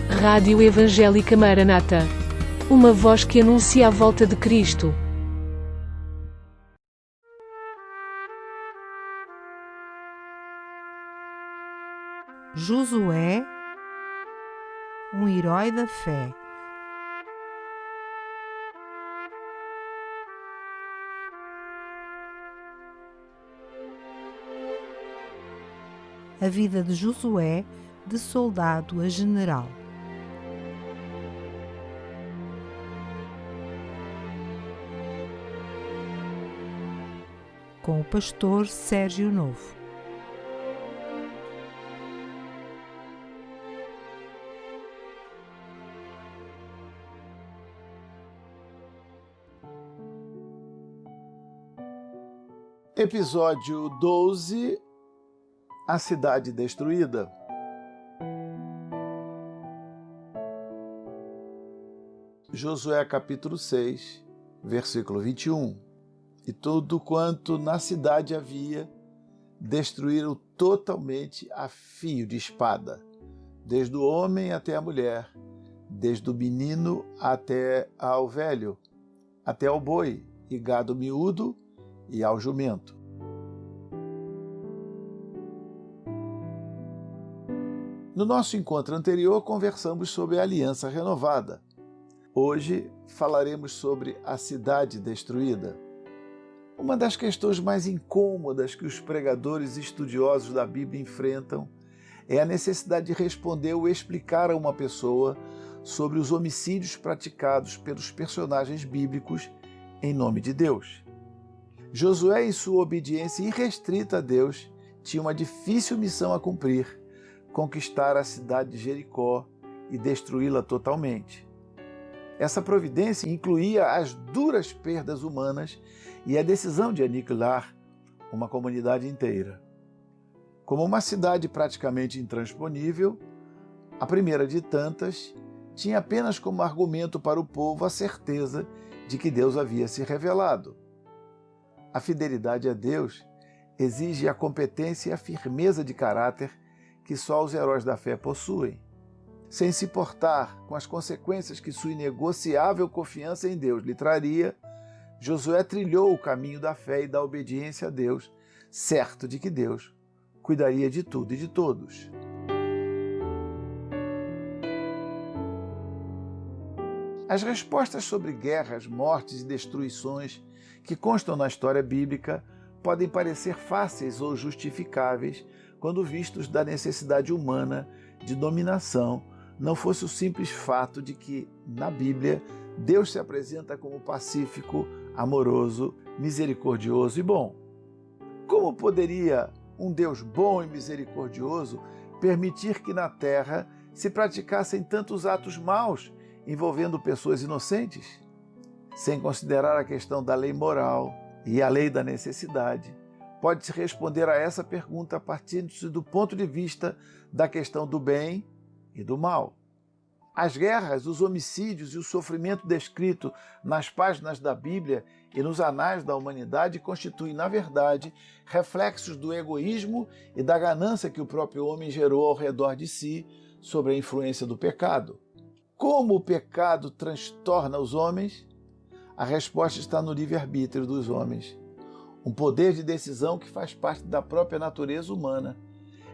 Rádio Evangélica Maranata. Uma voz que anuncia a volta de Cristo. Josué, um herói da fé. A vida de Josué, de soldado a general. Com o pastor Sérgio Novo. Episódio 12. A cidade destruída. Josué capítulo 6, versículo 21. E tudo quanto na cidade havia, destruíram totalmente a fio de espada, desde o homem até a mulher, desde o menino até ao velho, até ao boi e gado miúdo e ao jumento. No nosso encontro anterior, conversamos sobre a aliança renovada. Hoje falaremos sobre a cidade destruída. Uma das questões mais incômodas que os pregadores e estudiosos da Bíblia enfrentam é a necessidade de responder ou explicar a uma pessoa sobre os homicídios praticados pelos personagens bíblicos em nome de Deus. Josué, em sua obediência irrestrita a Deus, tinha uma difícil missão a cumprir: conquistar a cidade de Jericó e destruí-la totalmente. Essa providência incluía as duras perdas humanas e a decisão de aniquilar uma comunidade inteira. Como uma cidade praticamente intransponível, a primeira de tantas tinha apenas como argumento para o povo a certeza de que Deus havia se revelado. A fidelidade a Deus exige a competência e a firmeza de caráter que só os heróis da fé possuem. Sem se importar com as consequências que sua inegociável confiança em Deus lhe traria, Josué trilhou o caminho da fé e da obediência a Deus, certo de que Deus cuidaria de tudo e de todos. As respostas sobre guerras, mortes e destruições que constam na história bíblica podem parecer fáceis ou justificáveis quando vistos da necessidade humana de dominação, não fosse o simples fato de que, na Bíblia, Deus se apresenta como pacífico, amoroso, misericordioso e bom. Como poderia um Deus bom e misericordioso permitir que na terra se praticassem tantos atos maus envolvendo pessoas inocentes? Sem considerar a questão da lei moral e a lei da necessidade, pode-se responder a essa pergunta a partir do ponto de vista da questão do bem e do mal. As guerras, os homicídios e o sofrimento descrito nas páginas da Bíblia e nos anais da humanidade constituem, na verdade, reflexos do egoísmo e da ganância que o próprio homem gerou ao redor de si sob a influência do pecado. Como o pecado transtorna os homens? A resposta está no livre-arbítrio dos homens. Um poder de decisão que faz parte da própria natureza humana.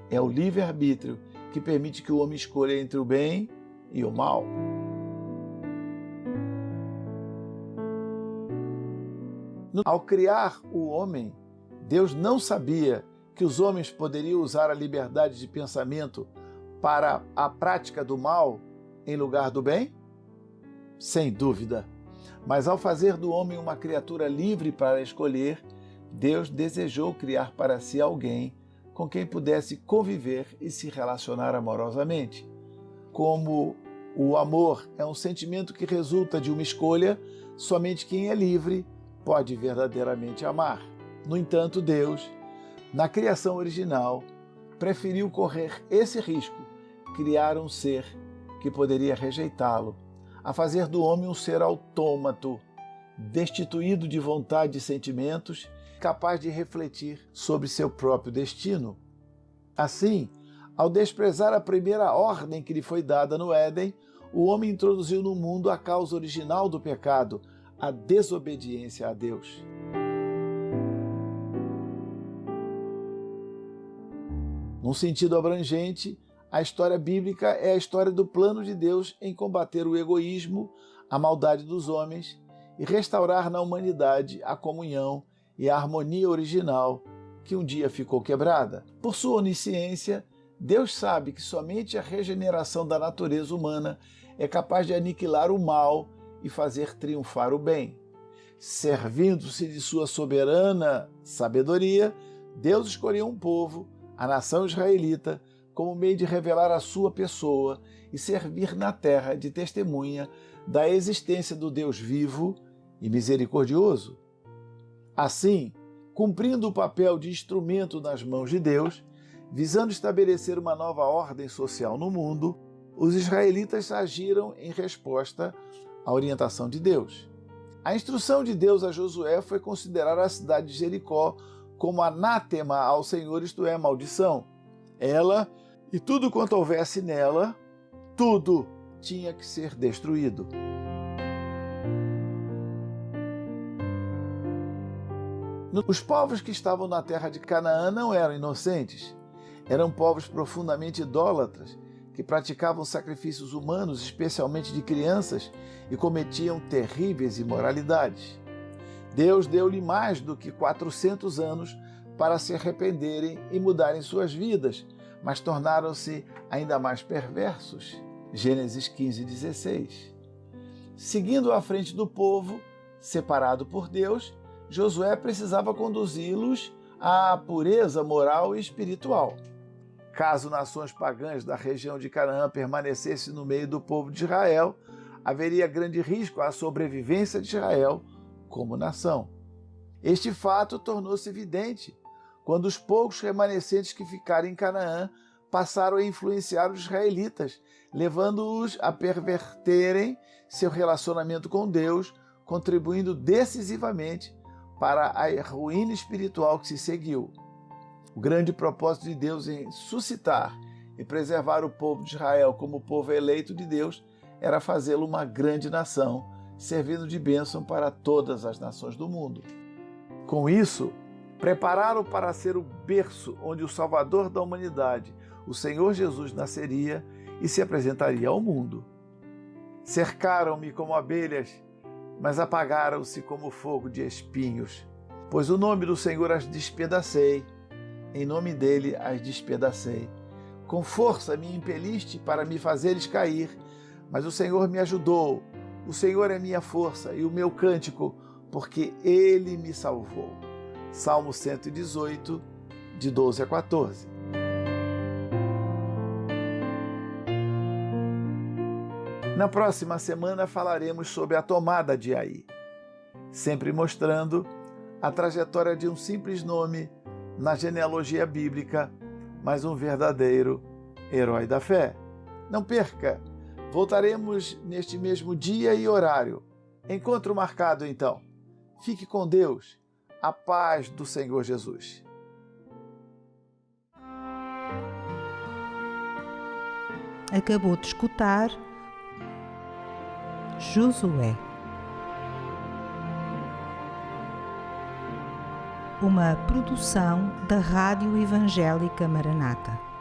É o livre-arbítrio que permite que o homem escolha entre o bem e o mal. Ao criar o homem, Deus não sabia que os homens poderiam usar a liberdade de pensamento para a prática do mal em lugar do bem? Sem dúvida. Mas ao fazer do homem uma criatura livre para escolher, Deus desejou criar para si alguém com quem pudesse conviver e se relacionar amorosamente. Como o amor é um sentimento que resulta de uma escolha, somente quem é livre pode verdadeiramente amar. No entanto, Deus, na criação original, preferiu correr esse risco, criar um ser que poderia rejeitá-lo, a fazer do homem um ser autômato, destituído de vontade e sentimentos, capaz de refletir sobre seu próprio destino. Assim, Ao desprezar a primeira ordem que lhe foi dada no Éden, o homem introduziu no mundo a causa original do pecado, a desobediência a Deus. Num sentido abrangente, a história bíblica é a história do plano de Deus em combater o egoísmo, a maldade dos homens e restaurar na humanidade a comunhão e a harmonia original que um dia ficou quebrada. Por sua onisciência, Deus sabe que somente a regeneração da natureza humana é capaz de aniquilar o mal e fazer triunfar o bem. Servindo-se de sua soberana sabedoria, Deus escolheu um povo, a nação israelita, como meio de revelar a sua pessoa e servir na terra de testemunha da existência do Deus vivo e misericordioso. Assim, cumprindo o papel de instrumento nas mãos de Deus, visando estabelecer uma nova ordem social no mundo, os israelitas agiram em resposta à orientação de Deus. A instrução de Deus a Josué foi considerar a cidade de Jericó como anátema ao Senhor, isto é, maldição. Ela e tudo quanto houvesse nela, tudo tinha que ser destruído. Os povos que estavam na terra de Canaã não eram inocentes. Eram povos profundamente idólatras, que praticavam sacrifícios humanos, especialmente de crianças, e cometiam terríveis imoralidades. Deus deu-lhe mais do que 400 anos para se arrependerem e mudarem suas vidas, mas tornaram-se ainda mais perversos. Gênesis 15:16. Seguindo à frente do povo, separado por Deus, Josué precisava conduzi-los à pureza moral e espiritual. Caso nações pagãs da região de Canaã permanecessem no meio do povo de Israel, haveria grande risco à sobrevivência de Israel como nação. Este fato tornou-se evidente quando os poucos remanescentes que ficaram em Canaã passaram a influenciar os israelitas, levando-os a perverterem seu relacionamento com Deus, contribuindo decisivamente para a ruína espiritual que se seguiu. O grande propósito de Deus em suscitar e preservar o povo de Israel como povo eleito de Deus era fazê-lo uma grande nação, servindo de bênção para todas as nações do mundo. Com isso, prepararam para ser o berço onde o Salvador da humanidade, o Senhor Jesus, nasceria e se apresentaria ao mundo. Cercaram-me como abelhas, mas apagaram-se como fogo de espinhos, pois o nome do Senhor as despedacei, em nome dele as despedacei. Com força me impeliste para me fazeres cair, mas o Senhor me ajudou. O Senhor é minha força e o meu cântico, porque ele me salvou. Salmo 118, de 12 a 14. Na próxima semana falaremos sobre a tomada de Ai, sempre mostrando a trajetória de um simples nome na genealogia bíblica, mas um verdadeiro herói da fé. Não perca! Voltaremos neste mesmo dia e horário. Encontro marcado, então. Fique com Deus. A paz do Senhor Jesus. Acabou de escutar Josué, uma produção da Rádio Evangélica Maranata.